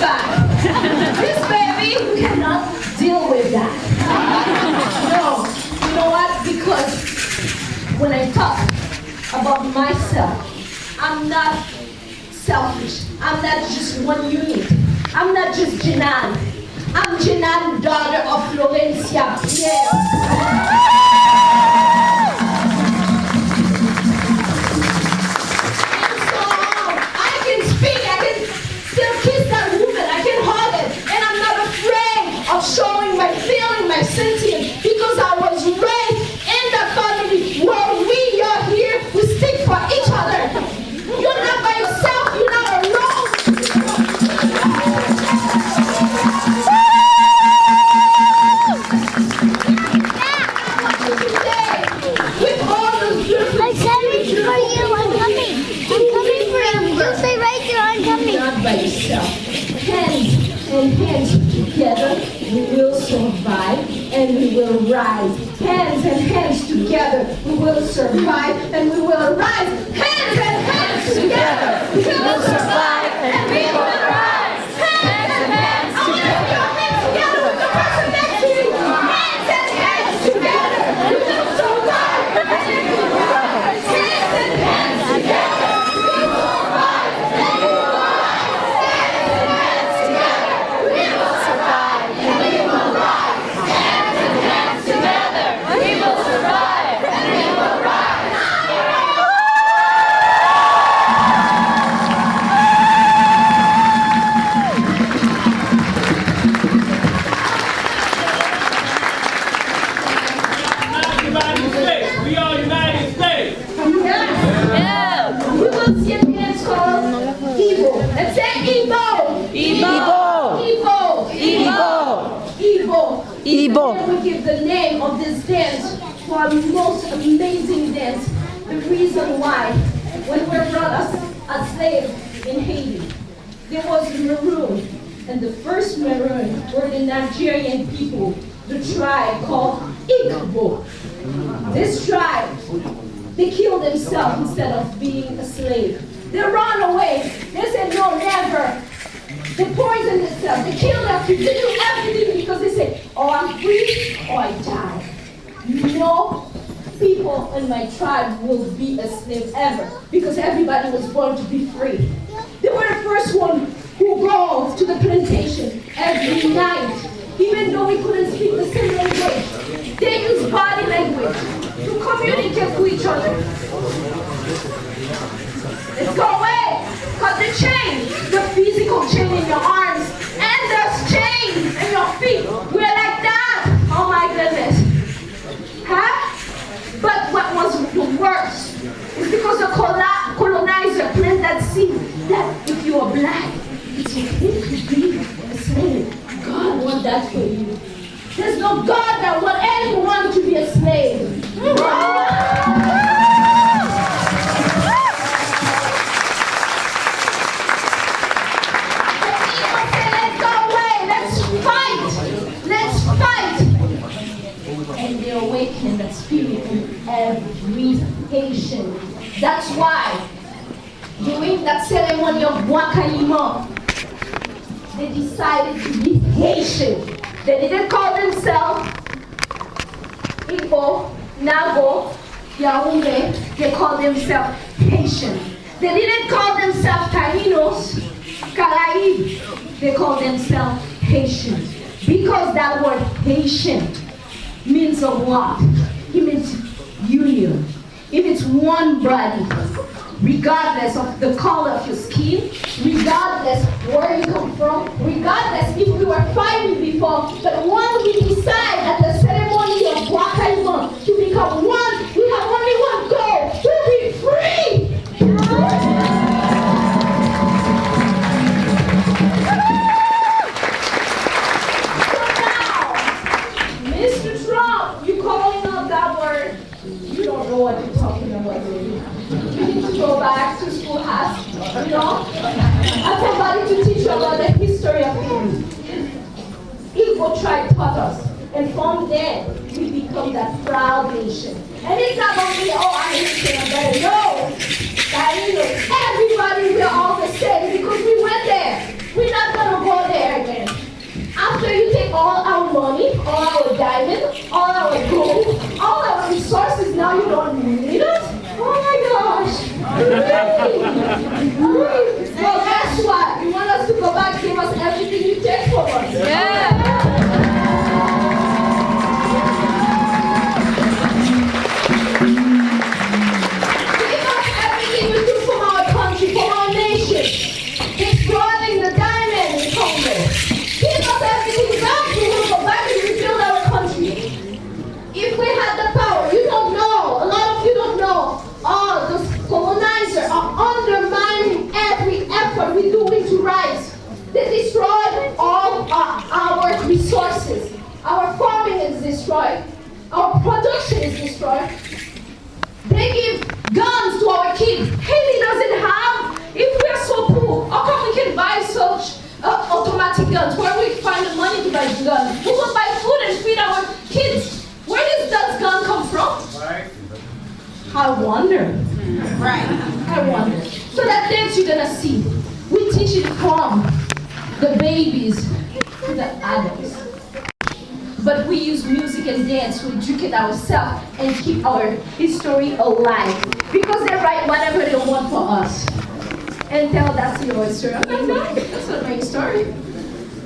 back. This baby cannot deal with that. No, you know what? Because when I talk about myself, I'm not selfish. I'm not just one unit. I'm not just Jenan. I'm Jenan, daughter of Florencia Pierre. Showing my feeling, my sentiment, because I was raised in the family where we are here, we stick for each other. You're not by yourself, you're not alone. Today, with all those beautiful I'm coming for you, I'm coming. I'm coming for you. You stay right there, I'm coming. Not by yourself. Hands and hands together. We will survive and we will rise. Hands and hands together. We will survive and we will rise. Hands and hands together. We will survive and we will rise. Hands and hands together. Your hands together with the person next to you. Hands and hands together. We will survive and we will rise. Hands and hands together. We will survive and we will rise. Hands and hands together. We will survive. And we give the name of this dance to our most amazing dance. The reason why, when we were brought as slaves in Haiti, there was Maroon, and the first Maroon were the Nigerian people, the tribe called Igbo. This tribe, they killed themselves instead of being a slave. They ran away. They said, no, never. They poisoned themselves. They killed them. They do everything because they say, oh, I'm free or I die. No people in my tribe will be a slave ever because everybody was born to be free. They were the first one who go to the plantation every night. Even though we couldn't speak the same language, they use body language to communicate to each other. Let's go away. Cut the chain, the physical chain in your arms, and the chains in your feet. We're like that. Oh my goodness. Huh? But what was the worst is because the colonizer planted that seed that if you are black, it's okay to be a slave. God wants that for you. There's no God that wants anyone to be a slave. And they awaken that spirit in every Haitian. That's why during that ceremony of Bois-Caïman, they decided to be Haitian. They didn't call themselves Igbo, Nago, Yaoundé. They called themselves Haitian. They didn't call themselves Taínos, Caraïbes. They called themselves Haitian. Because that word Haitian means a what? It means union. It means one body. Regardless of the color of your skin, regardless where you come from, regardless if we were fighting before, but when we decide at the ceremony of Bois-Caïman to become one, we have only one goal, to be free! Mr. Trump, you calling out that word, you don't know what you're talking about, really. You need to go back to schoolhouse, you know? And somebody to teach you about the history of it. Igbo tribe taught us, and from there, we become that proud nation. And it's not only, oh, I'm Haitian, I'm better. No! That is, everybody, we're all the same because we went there. We're not gonna go all our diamonds, all our gold, all our resources, now you don't need it? Oh my gosh. Really? Really? Well, guess what? You want us to go back, give us everything you take for us. Yeah. Give us everything you do from our country, from our nation. Exploiting the diamond in Congo. Give us everything back, we will go back and rebuild our country. If we had the power, you don't know, a lot of you don't know, all those colonizers are undermining every effort we're doing to rise. They destroyed all our resources. Our farming is destroyed. Our production is destroyed. They give guns to our kids. Haiti doesn't have. If we are so poor, how come we can buy such automatic guns? Where we find the money to buy guns? We will buy food and feed our kids. Where does that gun come from? Right. I wonder. Right. I wonder. So that dance you're gonna see, we teach it from the babies to the adults. But we use music and dance to educate ourselves and keep our history alive. Because they write whatever they want for us. And tell that's your story. I'm like, no, that's not my story.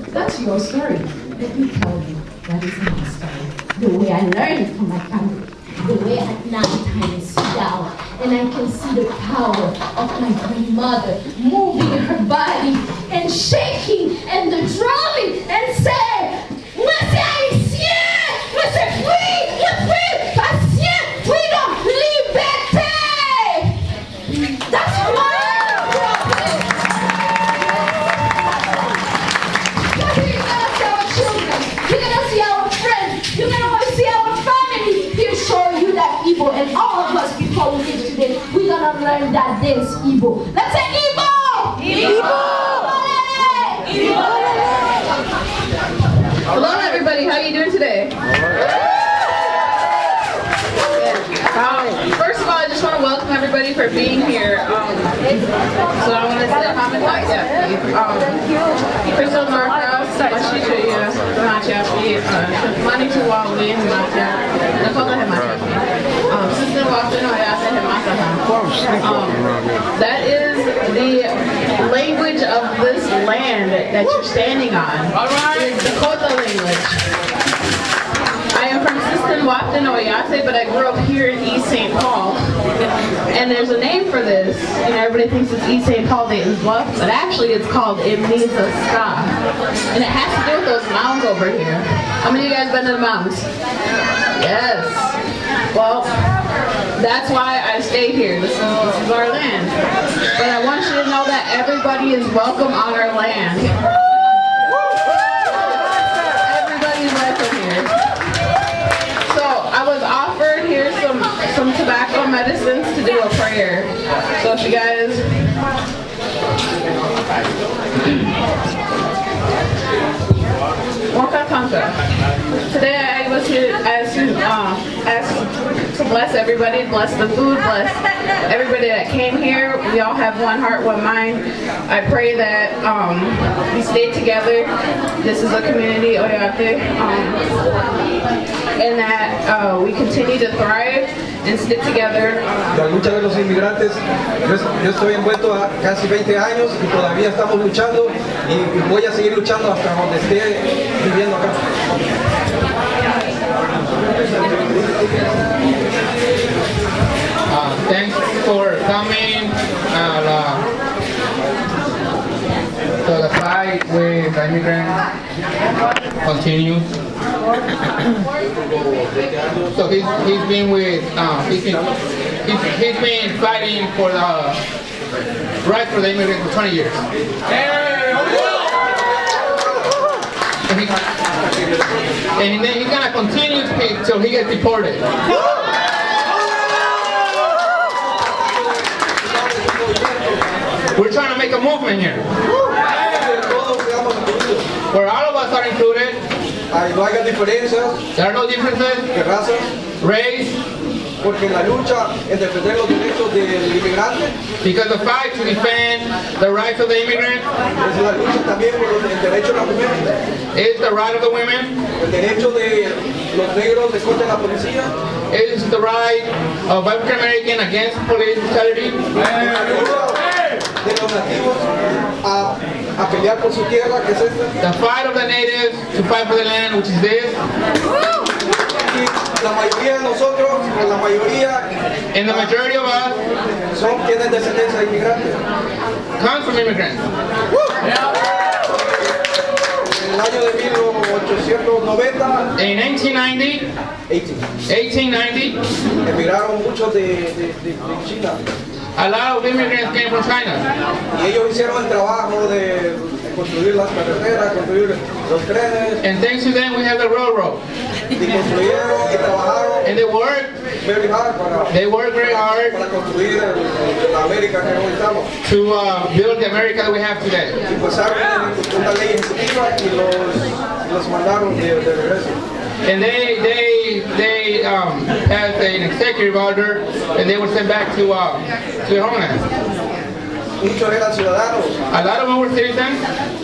That's your story. Let me tell you, that is my story. The way I learned it from my family. The way at night time I sit down and I can see the power of my grandmother moving her body and shaking and the drumming and say, Monsieur Haïtien, Monsieur free, le free, patient, freedom, liberté. That's why you're gonna see our children, you're gonna see our friends, you're gonna see our family. He'll show you that Igbo, and all of us before we leave today, we're gonna learn that dance Igbo. Let's say Igbo! Igbo! Igbo! Hello, everybody. How are you doing today? First of all, I just want to welcome everybody for being here. So I want to say comment like that. Crystal Marcos, Mashichuya, Machafi, Mani Tuwali, Macha, Nakola Hemachafi. Sister Wafino Ayasa Hemasaha. That is the language of this land that you're standing on. It's Dakota language. I am from Sistan Wafton Oyate, but I grew up here in East St. Paul. And there's a name for this. You know, everybody thinks it's East St. Paul Dayton's Bluff, but actually it's called Imniza Ska. And it has to do with those mountains over here. How many of you guys been to the mountains? Yes. Well, that's why I stay here. This is our land. But I want you to know that everybody is welcome on our land. Everybody's welcome here. So I was offered here some tobacco medicines to do a prayer. So if you guys today I was here as to bless everybody, bless the food, bless everybody that came here. We all have one heart, one mind. I pray that we stay together. This is a community, Oyate, and that we continue to thrive and stick together. La lucha de los inmigrantes, yo estoy envuelto a casi 20 años y todavía estamos luchando y voy a seguir luchando hasta donde esté viviendo acá. Thanks for coming to the fight with the immigrant continue. So he's been with he's been fighting for the right for the immigrant for 20 years. And then he's gonna continue till he gets deported. We're trying to make a movement here, where all of us are included. No haya diferencias There are no differences, de razas, race, porque la lucha en defender los derechos del inmigrante because the fight to defend the rights of the immigrant es la lucha también por el derecho de la mujer. It's the right of the women. El derecho de los negros de contra la policía. It's the right of African American against police brutality. De los nativos a pelear por su tierra, que es esta. The fight of the natives to fight for the land, which is this. Y la mayoría de nosotros, o la mayoría, And the majority of us tienen descendencia de inmigrantes. comes from immigrants. En el año de 1890, In 1890, emigraron muchos de China. a lot of immigrants came from China. Y ellos hicieron el trabajo de construir las carreteras, construir los trenes, And thanks to them, we have the railroad. y construyeron y trabajaron And they worked very hard para very hard construir la América que hoy estamos. to build the America that we have today. Y pues una ley ejecutiva y los mandaron de regreso. And they passed an executive order, and they were sent back to their homeland. Muchos eran ciudadanos. A lot of them were citizens.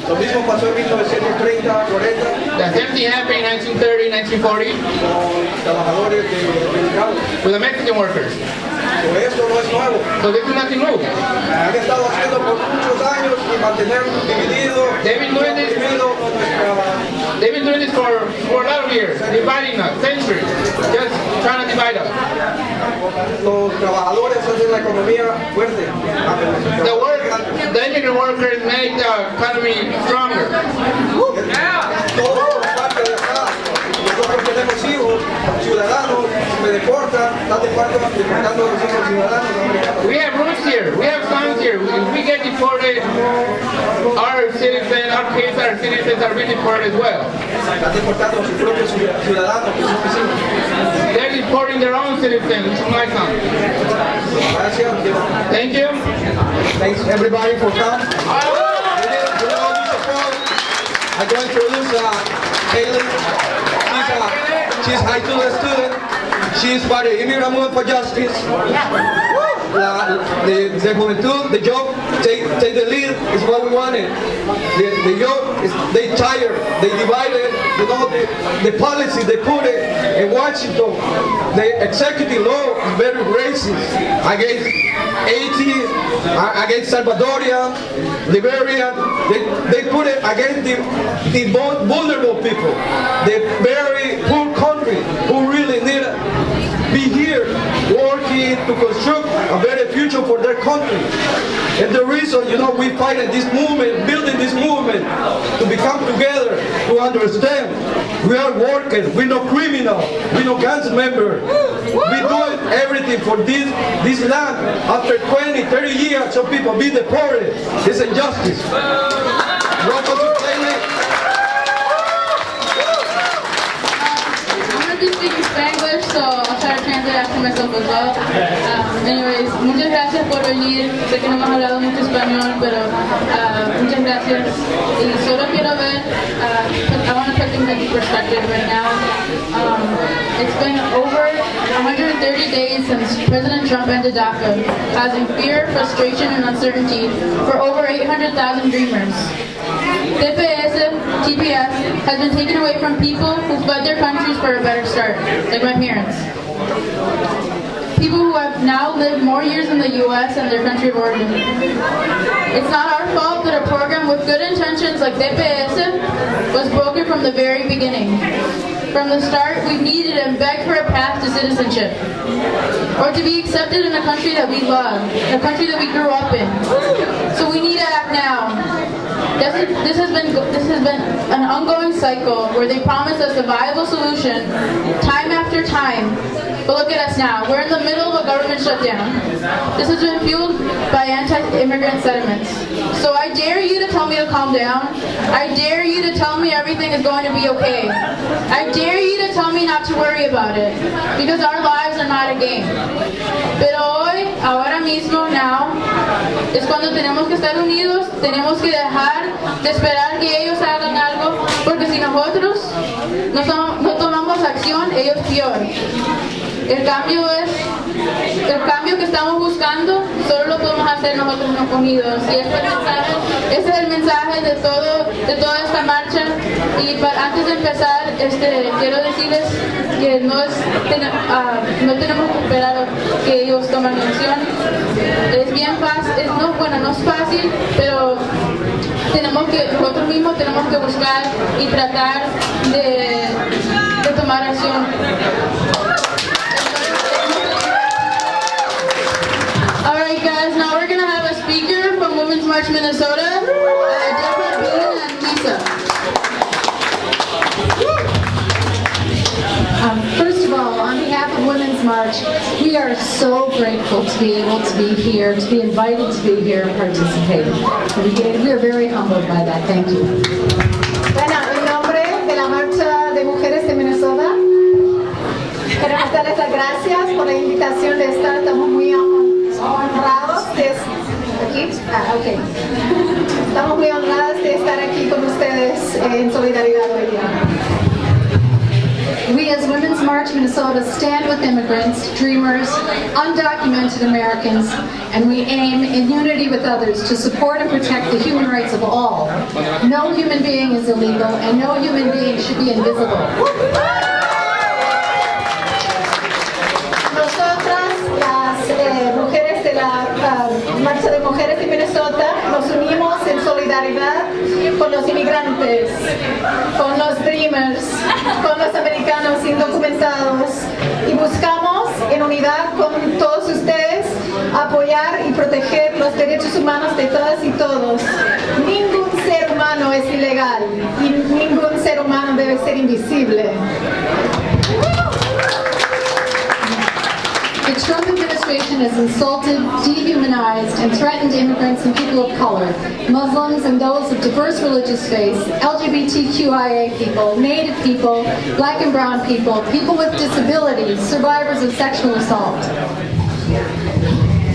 Lo mismo pasó en 1930, 40 The same thing happened in 1930, 1940 con trabajadores mexicanos. with the Mexican workers. Pero esto no es nuevo. So this is nothing new. Han estado haciendo por muchos años y mantener dividido, They've been doing this. oprimido nuestra. They've been doing this for a lot of years, dividing us, centuries, just trying to divide us. Los trabajadores hacen la economía fuerte. The immigrant workers make the economy stronger. Todo por parte de acá. Nosotros tenemos hijos, ciudadanos, me deportan, están deportando a los hijos ciudadanos americanos. We have roots here. We have sons here. If we get deported, our citizens, our kids, our citizens are being deported as well. Están deportando a sus propios ciudadanos, que son vecinos. They're deporting their own citizens, which is my son. Gracias. Thank you. Thanks everybody for coming. I'm going to introduce Haley. She's high school student. She's for the Immigrant Movement for Justice. The juventud, the job, take the lead is what we wanted. The job is they tired, they divided. You know the policy they put it in Washington. The executive law is very racist against Haiti, against Salvadorian, Liberian. They put it against the vulnerable people, the very poor country who really need to be here working to construct a better future for their country. And the reason, you know, we fight in this movement, building this movement, to become together, to understand we are workers, we're no criminal, we're no gang member. We're doing everything for this land. After 20, 30 years, some people be deported. It's injustice. Welcome to Thailand. I'm going to speak Spanglish, so I'll try to translate after myself as well. Anyways, muchas gracias por venir. Sé que no hemos hablado mucho español, pero muchas gracias. Y solo quiero ver, I want to put things into perspective right now. It's been over 130 days since President Trump ended DACA, causing fear, frustration, and uncertainty for over 800,000 dreamers. TPS has been taken away from people who fled their countries for a better start, like my parents. People who have now lived more years in the U.S. and their country of origin. It's not our fault that a program with good intentions like TPS was broken from the very beginning. From the start, we needed and begged for a path to citizenship, or to be accepted in a country that we love, a country that we grew up in. So we need to act now. This has been an ongoing cycle where they promise us a viable solution time after time. But look at us now. We're in the middle of a government shutdown. This has been fueled by anti-immigrant sentiments. So I dare you to tell me to calm down. I dare you to tell me everything is going to be okay. I dare you to tell me not to worry about it. Because our lives are not a game. Pero hoy, ahora mismo, now, es cuando tenemos que estar unidos, tenemos que dejar de esperar que ellos hagan algo, porque si nosotros no tomamos acción, ellos peor. El cambio que estamos buscando, solo lo podemos hacer nosotros unidos. Y este es el mensaje de toda esta marcha. Y antes de empezar, quiero decirles que no tenemos que esperar a que ellos tomen acción. Es bien fácil, no es fácil, pero nosotros mismos tenemos que buscar y tratar de tomar acción. Alright guys, now we're going to have a speaker from Women's March Minnesota, Deborah Bean and Lisa. First of all, on behalf of Women's March, we are so grateful to be able to be here, to be invited to be here and participate. We are very humbled by that. Thank you. Bueno, en nombre de la Marcha de Mujeres de Minnesota, queremos darles las gracias por la invitación de estar. Estamos muy honrados Estamos muy honradas de estar aquí con ustedes en solidaridad hoy día. We as Women's March Minnesota stand with immigrants, dreamers, undocumented Americans, and we aim in unity with others to support and protect the human rights of all. No human being is illegal and no human being should be invisible. Nosotras, las mujeres de la Marcha de Mujeres de Minnesota, nos unimos en solidaridad con los inmigrantes, con los dreamers, con los americanos indocumentados y buscamos en unidad con todos ustedes apoyar y proteger los derechos humanos de todas y todos. Ningún ser humano es ilegal y ningún ser humano debe ser invisible. The Trump administration has insulted, dehumanized, and threatened immigrants and people of color, Muslims and those of diverse religious faiths, LGBTQIA people, Native people, black and brown people, people with disabilities, survivors of sexual assault.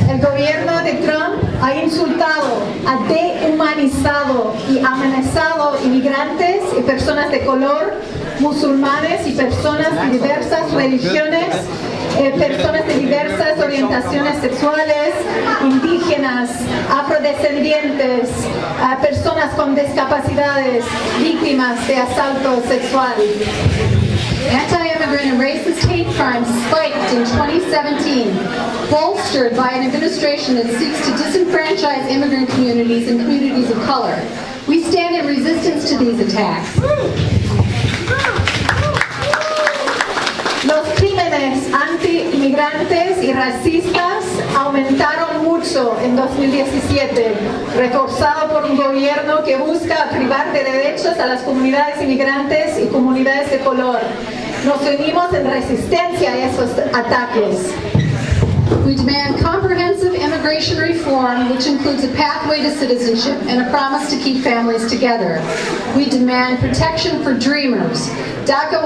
El gobierno de Trump ha insultado, ha dehumanizado y amenazado inmigrantes y personas de color, musulmanes y personas de diversas religiones, personas de diversas orientaciones sexuales, indígenas, afrodescendientes, personas con discapacidades, víctimas de asalto sexual. Anti-immigrant and racist hate crimes spiked in 2017, bolstered by an administration that seeks to disenfranchise immigrant communities and communities of color. We stand in resistance to these attacks. Los crímenes anti-inmigrantes y racistas aumentaron mucho en 2017, reforzado por un gobierno que busca privar de derechos a las comunidades inmigrantes y comunidades de color. Nos unimos en resistencia a esos ataques. We demand comprehensive immigration reform, which includes a pathway to citizenship and a promise to keep families together. We demand protection for dreamers. DACA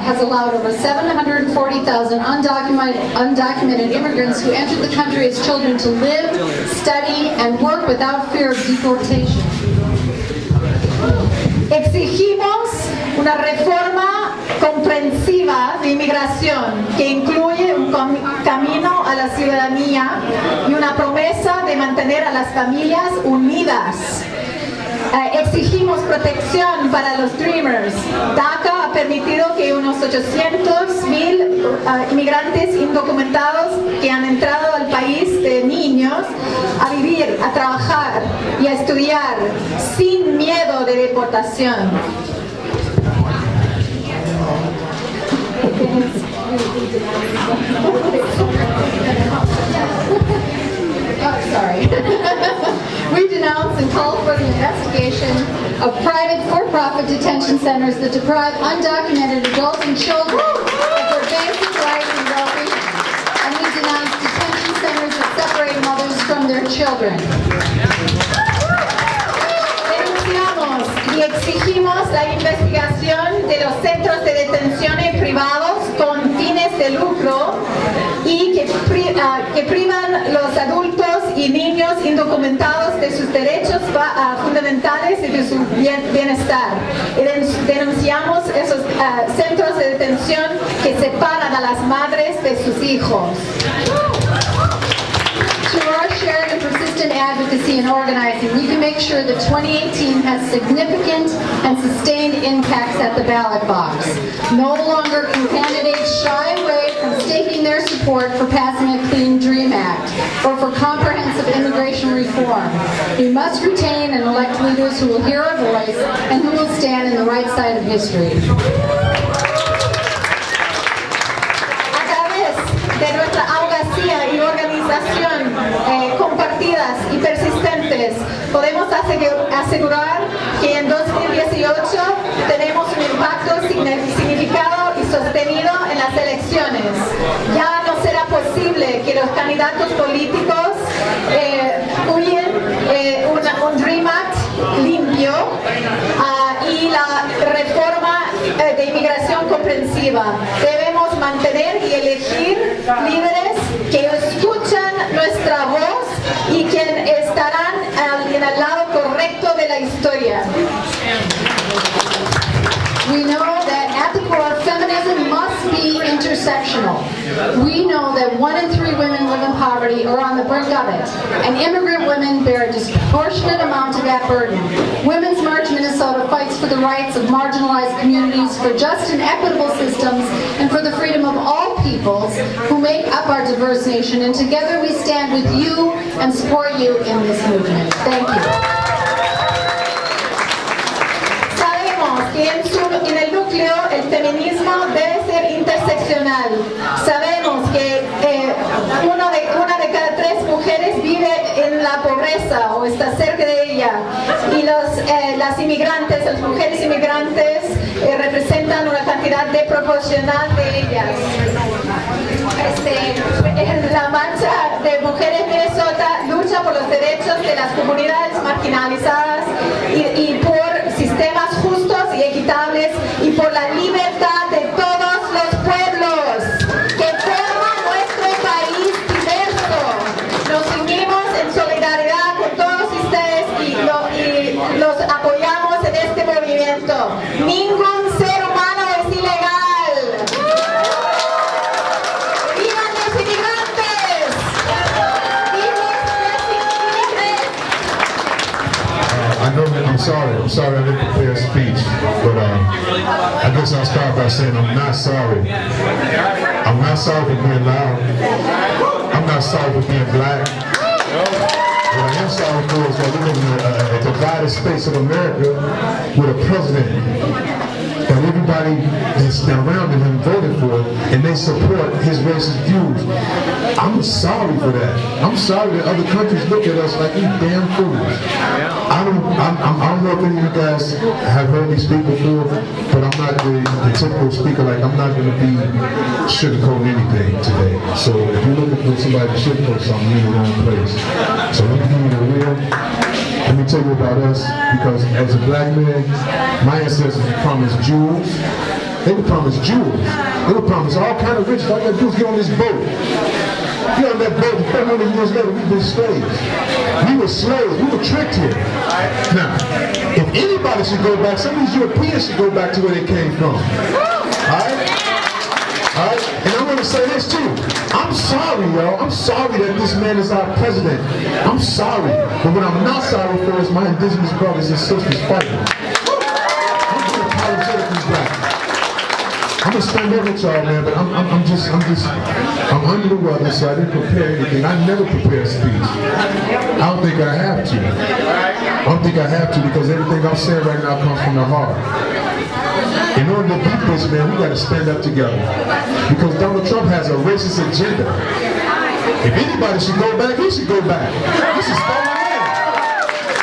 has allowed over 740,000 undocumented immigrants who entered the country as children to live, study, and work without fear of deportation. Exigimos una reforma comprensiva de inmigración que incluye un camino a la ciudadanía y una promesa de mantener a las familias unidas. Exigimos protección para los dreamers. DACA ha permitido que unos 800,000 inmigrantes indocumentados que han entrado al país de niños a vivir, a trabajar y a estudiar sin miedo de deportación. We denounce and call for the investigation of private for-profit detention centers that deprive undocumented adults and children of their basic rights and well-being. And we denounce detention centers that separate mothers from their children. Denunciamos y exigimos la investigación de los centros de detención privados con fines de lucro y que privan los adultos y niños indocumentados de sus derechos fundamentales y de su bienestar. Y denunciamos esos centros de detención que separan a las madres de sus hijos. To our shared and persistent consistent advocacy and organizing, we can make sure that 2018 has significant and sustained impacts at the ballot box. No longer can candidates shy away from staking their support for passing a Clean Dream Act or for comprehensive immigration reform. We must retain and elect leaders who will hear our voice and who will stand in the right side of history. De nuestra abogacía y organización compartidas y persistentes, podemos asegurar que en 2018 tenemos un impacto significado y sostenido en las elecciones. Ya no será posible que los candidatos políticos huyen un Dream Act limpio y la reforma de inmigración comprensiva. Debemos mantener y elegir líderes que escuchan nuestra voz y que estarán en el lado correcto de la historia. We know that at the core, feminism must be intersectional. We know that 1 in 3 women live in poverty or on the brink of it, and immigrant women bear a disproportionate amount of that burden. Women's March Minnesota fights for the rights of marginalized communities, for just and equitable systems, and for the freedom of all peoples who make up our diverse nation. And together we stand with you and support you in this movement. Thank you. Que en el núcleo el feminismo debe ser interseccional. Sabemos que una de cada 3 mujeres vive en la pobreza o está cerca de ella, y las inmigrantes, las mujeres inmigrantes representan una cantidad desproporcional de ellas. La marcha de Mujeres Minnesota lucha por los derechos de las comunidades marginalizadas y por sistemas justos y equitables y por la libertad de todos los pueblos que forman nuestro país diverso. Nos unimos en solidaridad con todos ustedes y los apoyamos en este movimiento. Ningún ser humano es ilegal. ¡Vivan los inmigrantes! ¡Vivan los inmigrantes! I'm sorry I didn't prepare a speech, but I guess I'll start by saying I'm not sorry. I'm not sorry for being loud. I'm not sorry for being black. What I am sorry for is that we live in a divided space of America with a president that everybody that's around him voted for, and they support his racist views. I'm sorry for that. I'm sorry that other countries look at us like these damn fools. I don't know if any of you guys have heard me speak before, but I'm not the typical speaker. Like, I'm not going to be sugarcoating anything today. So if you're looking for somebody to sugarcoat something, you're in the wrong place. So let me give you the real. Let me tell you about us, because as a black man, my ancestors were promised jewels. They were promised jewels. They were promised all kind of riches. All you gotta do is get on this boat. Get on that boat, and 400 years later, we've been slaves. We were slaves. We were tricked here. Now, if anybody should go back, some of these Europeans should go back to where they came from. Alright? Alright? And I'm gonna say this too. I'm sorry, y'all. I'm sorry that this man is our president. I'm sorry. But what I'm not sorry for is my indigenous brothers and sisters fighting. I'm unapologetically black. I'm gonna stand up with y'all, man, but I'm under the weather, so I didn't prepare anything. I never prepare a speech. I don't think I have to. I don't think I have to, because everything I'm saying right now comes from the heart. In order to beat this, man, we gotta stand up together. Because Donald Trump has a racist agenda. If anybody should go back, he should go back. This is stolen land.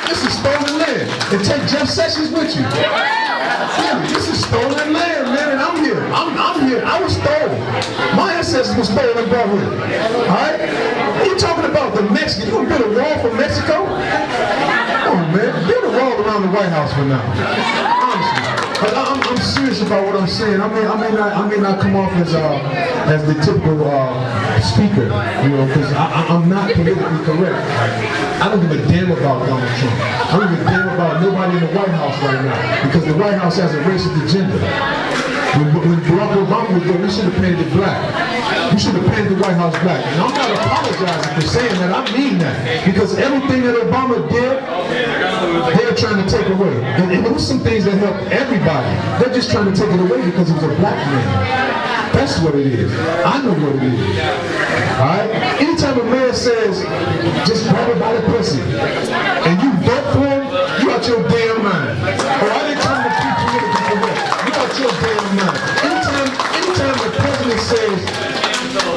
This is stolen land. And take Jeff Sessions with you. Yeah, this is stolen land, man, and I'm here. I'm here. I was stolen. My ancestors were stolen and brought here. Alright? What are you talking about? The Mexicans? You gonna build a wall for Mexico? Come on, man. Build a wall around the White House for now. Honestly. But I'm serious about what I'm saying. I may not come off as the typical speaker, you know, because I'm not politically correct. I don't give a damn about Donald Trump. I don't give a damn about nobody in the White House right now, because the White House has a racist agenda. When Barack Obama was there, we should have painted it black. You should have painted the White House black. And I'm not apologizing for saying that. I mean that. Because everything that Obama did, they're trying to take away. And there was some things that helped everybody. They're just trying to take it away because he was a black man. That's what it is. I know what it is. Alright? Anytime a man says, just grab it by the pussy, and you vote for him, you out your damn mind. Or I didn't come to be politically correct. You out your damn mind. Anytime the president says,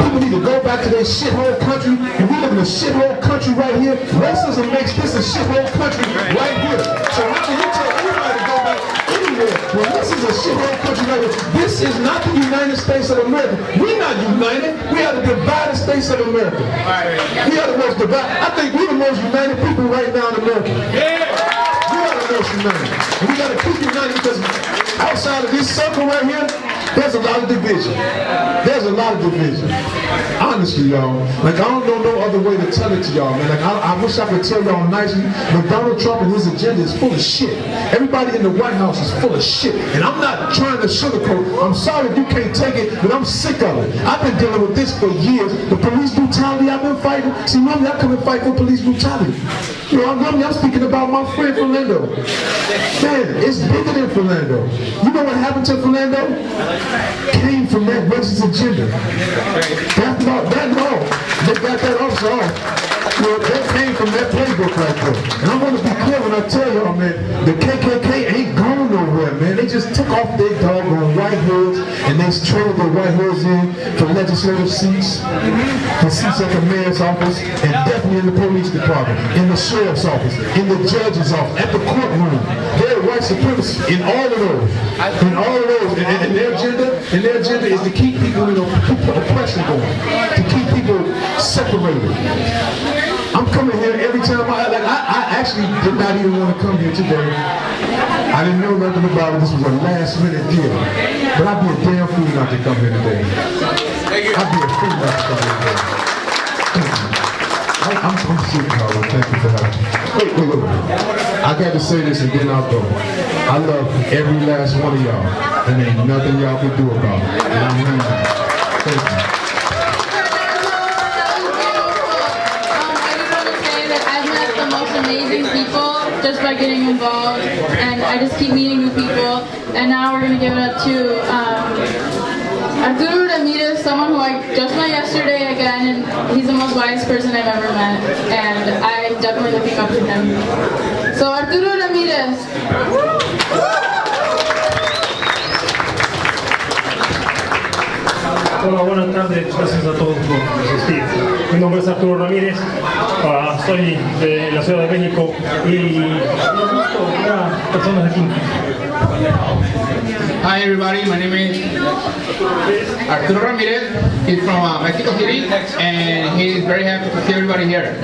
people need to go back to their shithole country, and we live in a shithole country right here, racism makes this a shithole country right here. So how can you tell everybody to go back anywhere when this is a shithole country right here? This is not the United States of America. We're not united. We are the divided states of America. We are the most divided. I think we're the most united people right now in America. We are the most united. And we got to keep united because outside of this circle right here, there's a lot of division. There's a lot of division. Honestly, y'all. Like, I don't know no other way to tell it to y'all, man. Like, I wish I could tell y'all nicely, but Donald Trump and his agenda is full of shit. Everybody in the White House is full of shit. And I'm not trying to sugarcoat. I'm sorry if you can't take it, but I'm sick of it. I've been dealing with this for years. The police brutality I've been fighting. See, normally I come and fight for police brutality. You know, normally I'm speaking about my friend Philando. Man, it's bigger than Philando. You know what happened to Philando? Came from that racist agenda. That law, they got that officer off. Well, that came from that playbook right there. And I want to be clear when I tell y'all, man, the KKK ain't going nowhere, man. They just took off their doggone white hoods and they traded their white hoods in for legislative seats, for seats at the mayor's office, and definitely in the police department, in the sheriff's office, in the judge's office, at the courtroom. They're white supremacy in all of those. In all of those. And their agenda is to keep people, you know, keep oppression going, to keep people separated. I'm coming here every time I actually did not even want to come here today. I didn't know nothing about it. This was a last minute deal. But I'd be a damn fool not to come here today. I'd be a fool not to come here today. I'm serious, Howard. Thank you for having me. Wait. I got to say this and then I'll go. I love every last one of y'all. And ain't nothing y'all can do about it. And I'm leaving. Thank you. Amazing people just by getting involved, and I just keep meeting new people. And now we're going to give it up to Arturo Ramirez, someone who I just met yesterday again, and he's the most wise person I've ever met, and I'm definitely looking up to him. So Arturo Ramirez. Hola, buenas tardes, gracias a todos por asistir. Mi nombre es Arturo Ramírez, soy de la Ciudad de México y conozco a personas aquí. Hi everybody, my name is Arturo Ramirez. He's from Mexico City and he's very happy to see everybody here.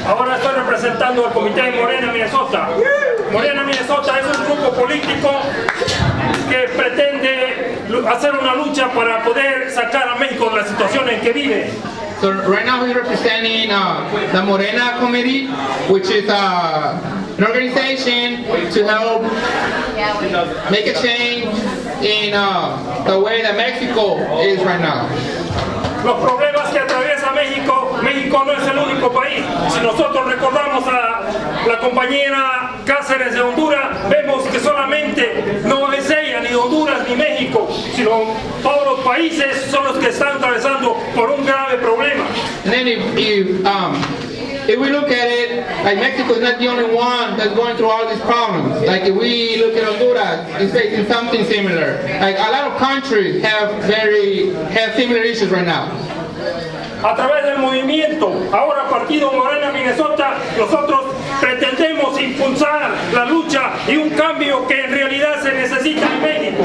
Ahora estoy representando al comité de Morena, Minnesota. Morena, Minnesota es un grupo político que pretende hacer una lucha para poder sacar a México de la situación en que vive. So right now he's representing the Morena Committee, which is an organization to help make a change in the way that Mexico is right now. Los problemas que atraviesa México, México no es el único país. Si nosotros recordamos a la compañera Cáceres de Honduras, vemos que solamente no es ella, ni Honduras, ni México, sino todos los países son los que están atravesando por un grave problema. And then if we look at it, like Mexico is not the only one that's going through all these problems. Like if we look at Honduras, it's facing something similar. Like a lot of countries have similar issues right now. A través del movimiento, ahora Partido Morena Minnesota, nosotros pretendemos impulsar la lucha y un cambio que en realidad se necesita en México.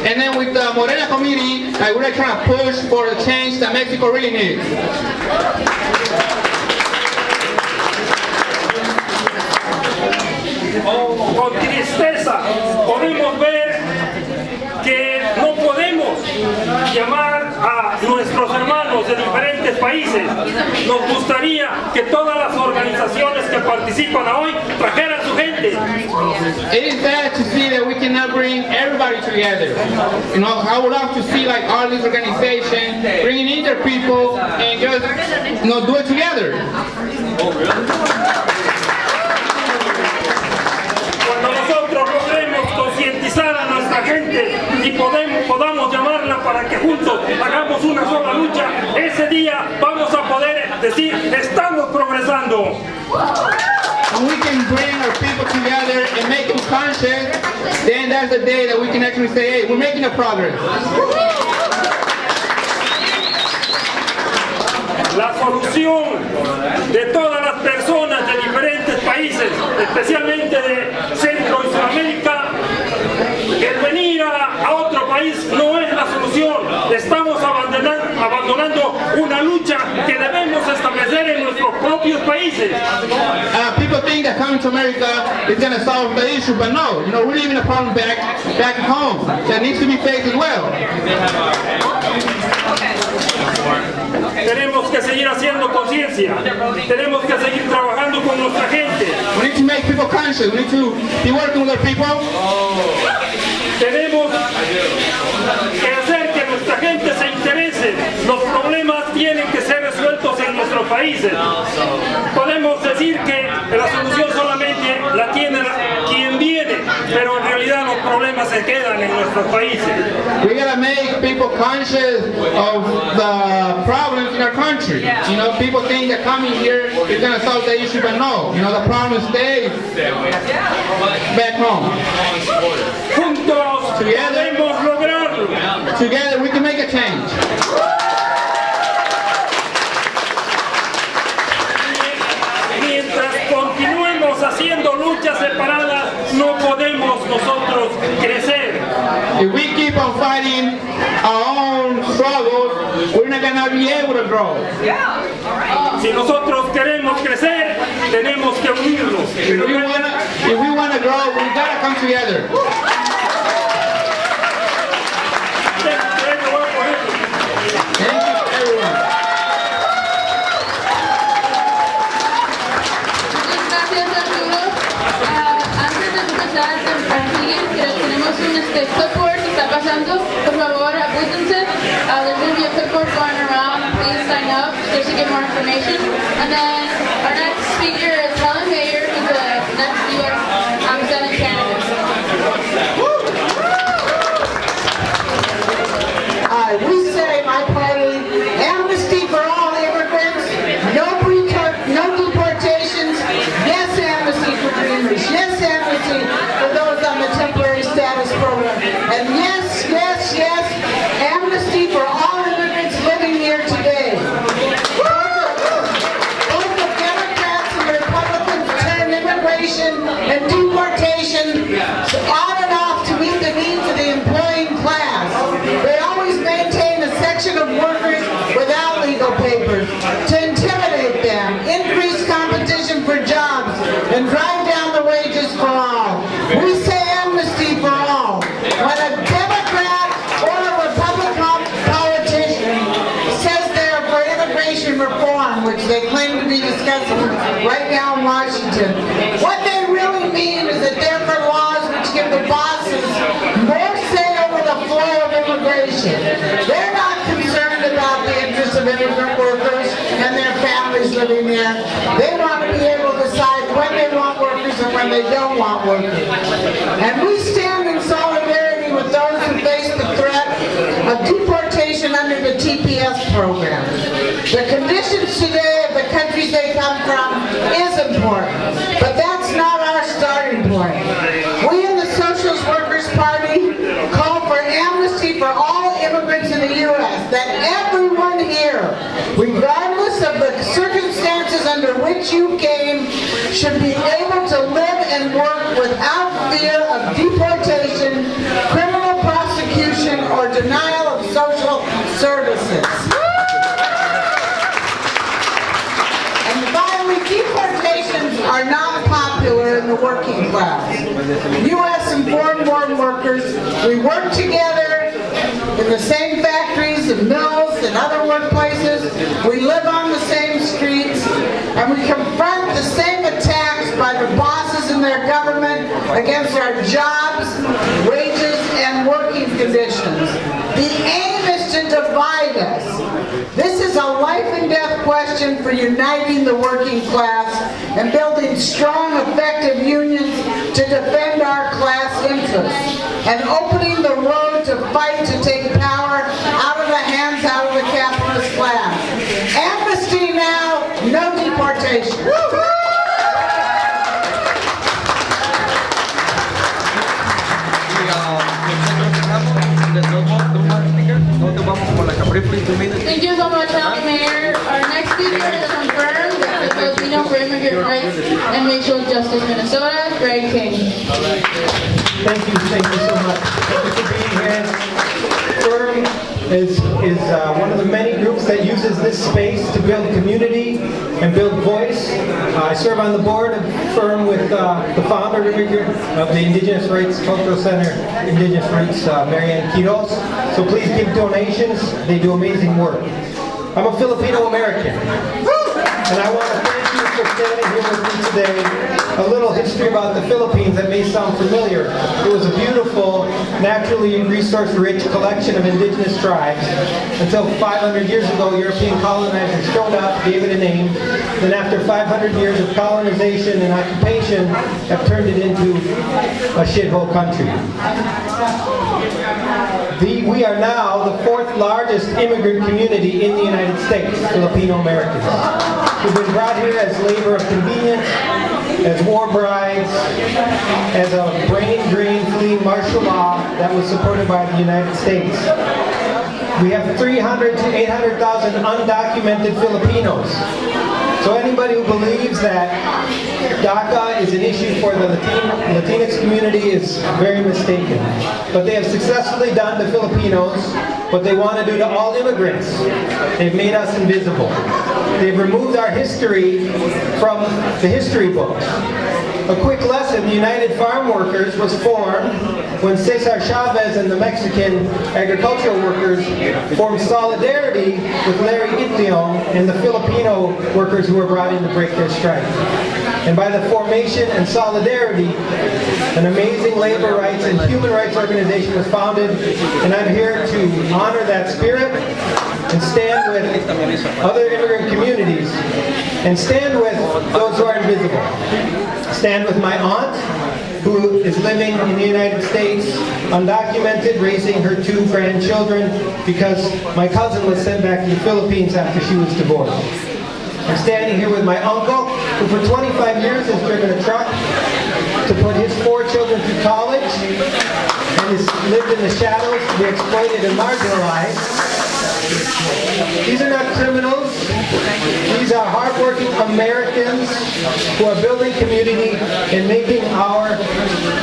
And then with the Morena Committee, like we're trying to push for the change that Mexico really needs. Con tristeza podemos ver que no podemos llamar a nuestros hermanos de diferentes países. Nos gustaría que todas las organizaciones que participan hoy trajeran su gente. It is sad to see that we cannot bring everybody together. You know, I would love to see like all these organizations bringing in their people and just, you know, do it together. Cuando nosotros logremos concientizar a nuestra gente y podamos llamarla para que juntos hagamos una sola lucha, ese día vamos a poder decir, estamos progresando. When we can bring our people together and make them conscious, then that's the day that we can actually say, hey, we're making a progress. La solución de todas las personas de diferentes países, especialmente de Centro y Sudamérica, el venir a otro país no es la solución. Estamos abandonando una lucha que debemos establecer en nuestros propios países. People think that coming to America is going to solve the issue, but no, you know, we're leaving a problem back home that needs to be faced as well. Tenemos que seguir haciendo conciencia. Tenemos que seguir trabajando con nuestra gente. We need to make people conscious. We need to be working with our people. Tenemos que hacer que nuestra gente se interese. Los problemas tienen que ser resueltos en nuestros países. Podemos decir que la solución solamente la tiene quien viene, pero en realidad los problemas se quedan en nuestros países. We gotta make people conscious of the problems in our country. You know, people think that coming here is gonna solve the issue, but no. You know, the problem stays back home. Juntos podemos lograrlo. Together we can make a change. Mientras continuemos haciendo luchas separadas, no podemos nosotros crecer. If we keep on fighting our own struggles, we're not gonna be able to grow. Si nosotros queremos crecer, tenemos que unirnos. If we wanna grow, we gotta come together. Clipboard que está pasando, por favor apúntense. There's going to be a clipboard going around. Please sign up just to get more information. And then our next speaker is Helen Mayer, who's the next U.S. Senate candidate. We say, my party, amnesty for all immigrants, no deportations, yes amnesty for dreamers, yes amnesty for those on the temporary status program, and yes, yes, yes, amnesty for all immigrants living here today. Both the Democrats and the Republicans turn immigration and deportation on and off to meet the needs of the employing class. They always maintain a section of workers without legal papers to intimidate them, increase competition for jobs, and drive down the wages for all. We say amnesty for all. When a Democrat or a Republican politician says they're for immigration reform, which they claim to be discussing right now in Washington, what they really mean is that they're for laws which give the bosses more say over the flow of immigration. They're not concerned about the interests of immigrant workers and their families living there. They want to be able to decide when they want workers and when they don't want workers. And we stand in solidarity with those who face the threat of deportation under the TPS program. The conditions today of the countries they come from is important, but that's not our starting point. We in the Socialist Workers Party call for amnesty for all immigrants in the U.S., that everyone here, regardless of the circumstances under which you came, should be able to live and work without fear of deportation, criminal prosecution, or denial of social services. And finally, deportations are not popular in the working class. U.S. and foreign-born workers, we work together in the same factories and mills and other workplaces. We live on the same streets, and we confront the same attacks by the bosses in their government against our jobs, wages, and working conditions. The aim is to divide us. This is a life and death question for uniting the working class and building strong, effective unions to defend our class interests, and opening the road to fight to take power out of the hands out of the capitalist class. Amnesty now, no deportation. Thank you so much, County Mayor. Our next speaker is from FIRM, the Filipino for Immigrant Rights and Racial Justice Minnesota, Greg King. Thank you so much. Thank you for being here. FIRM is one of the many groups that uses this space to build community and build voice. I serve on the board of FIRM with the founder of the Indigenous Rights Cultural Center, Indigenous Roots, Marianne Quiroz. So please give donations. They do amazing work. I'm a Filipino American, and I want to thank you for standing here with me today. A little history about the Philippines that may sound familiar. It was a beautiful, naturally resource-rich collection of indigenous tribes until 500 years ago, European colonizers showed up, gave it a name. Then after 500 years of colonization and occupation, have turned it into a shithole country. We are now the 4th largest immigrant community in the United States, Filipino Americans. We've been brought here as labor of convenience, as war brides, as a brain-drained fleeing martial law that was supported by the United States. We have 300 to 800,000 undocumented Filipinos. So anybody who believes that DACA is an issue for the Latinx community is very mistaken. But they have successfully done to Filipinos what they want to do to all immigrants. They've made us invisible. They've removed our history from the history books. A quick lesson, the United Farm Workers was formed when Cesar Chavez and the Mexican agricultural workers formed solidarity with Larry Itliong and the Filipino workers who were brought in to break their strike. And by the formation and solidarity, an amazing labor rights and human rights organization was founded, and I'm here to honor that spirit and stand with other immigrant communities and stand with those who are invisible. Stand with my aunt, who is living in the United States, undocumented, raising her 2 grandchildren because my cousin was sent back to the Philippines after she was divorced. I'm standing here with my uncle, who for 25 years has driven a truck to put his 4 children through college and has lived in the shadows to be exploited and marginalized. These are not criminals. These are hardworking Americans who are building community and making our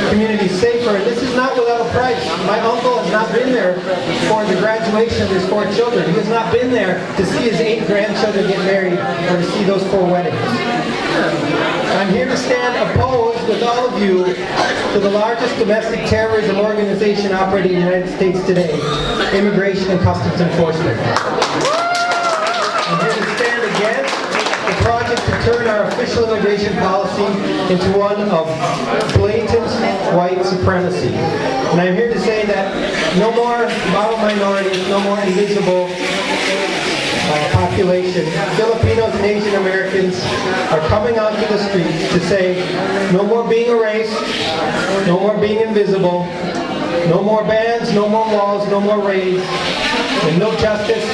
community safer. And this is not without a price. My uncle has not been there for the graduation of his 4 children. He has not been there to see his 8 grandchildren get married or to see those 4 weddings. I'm here to stand opposed with all of you to the largest domestic terrorism organization operating in the United States today, Immigration and Customs Enforcement. I'm here to stand against the project to turn our official immigration policy into one of blatant white supremacy. And I'm here to say that no more model minorities, no more invisible population. Filipinos and Asian Americans are coming onto the streets to say, no more being erased, no more being invisible, no more bans, no more walls, no more raids, and no justice,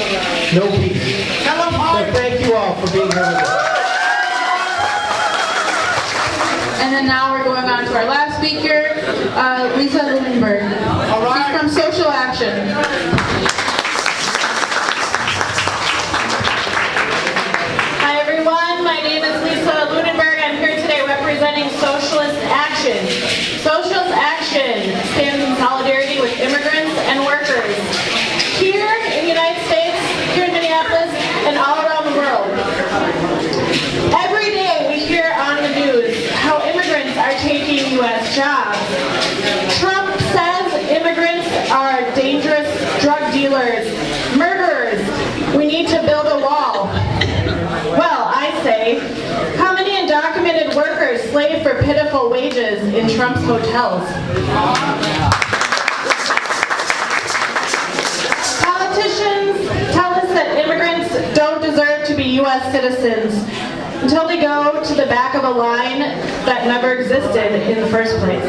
no peace. So thank you all for being here with us. And then now we're going on to our last speaker, Lisa Lunenberg. She's from Social Action. Hi everyone, my name is Lisa Lunenberg. I'm here today representing Socialist Action. Socialist Action stands in solidarity with immigrants and workers here in the United States, here in Minneapolis, and all around the world. Every day we hear on the news how immigrants are taking U.S. jobs. Trump says immigrants are dangerous drug for pitiful wages in Trump's hotels. Politicians tell us that immigrants don't deserve to be U.S. citizens until they go to the back of a line that never existed in the first place.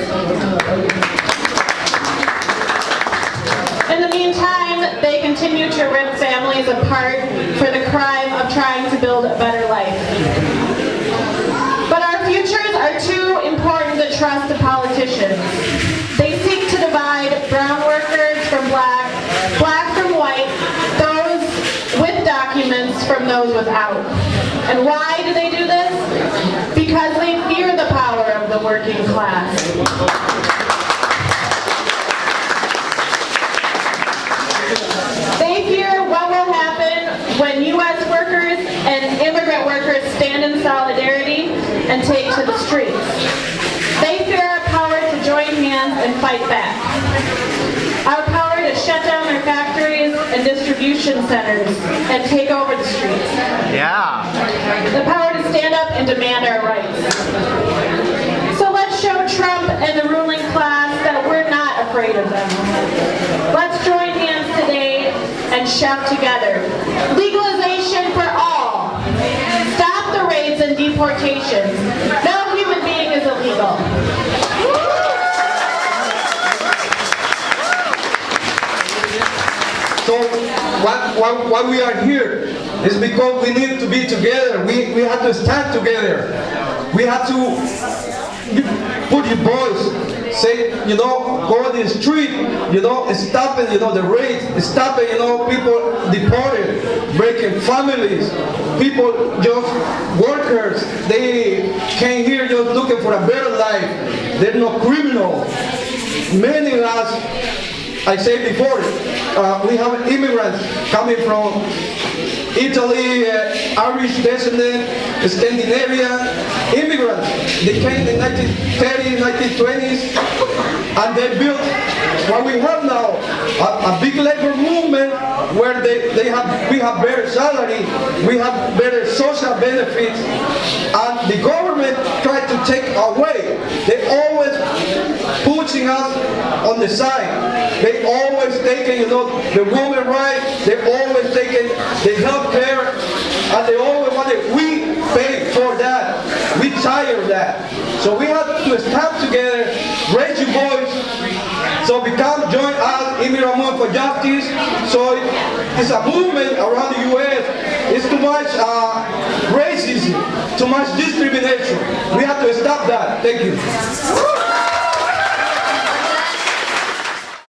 In the meantime, they continue to rip families apart for the crime of trying to build a better life. But our futures are too important to trust to politicians. They seek to divide brown workers from black, black from white, those with documents from those without. And why do they do this? Because they fear the power of the working class. They fear what will happen when U.S. workers and immigrant workers stand in solidarity and take to the streets. They fear our power to join hands and fight back. Our power to shut down their factories and distribution centers and take over the streets. Yeah. The power to stand up and demand our rights. So let's show Trump and the ruling class that we're not afraid of them. Let's join hands today and shout together. Legalization for all. Stop the raids and deportations. No human being is illegal. So why we are here is because we need to be together. We have to stand together. We have to put your voice, say, go on the street, stopping, the raids, stopping, people deported, breaking families, people just workers, they came here just looking for a better life. They're not criminal. Many of us, I said before, we have immigrants coming from Italy, Irish descendant, Scandinavia, immigrants. They came in the 1930s, 1920s, and they built what we have now, a big labor movement where we have better salary, we have better social benefits, and the government tried to take away. They always pushing us on the side. They always taking, the woman rights, they always taking the health care, and they always wanted, we pay for that. We tired of that. So we have to stand together, raise your voice, so join us, Immigrant Movement for Justice. So it's a movement around the U.S. It's too much racism, too much discrimination. We have to stop that. Thank you.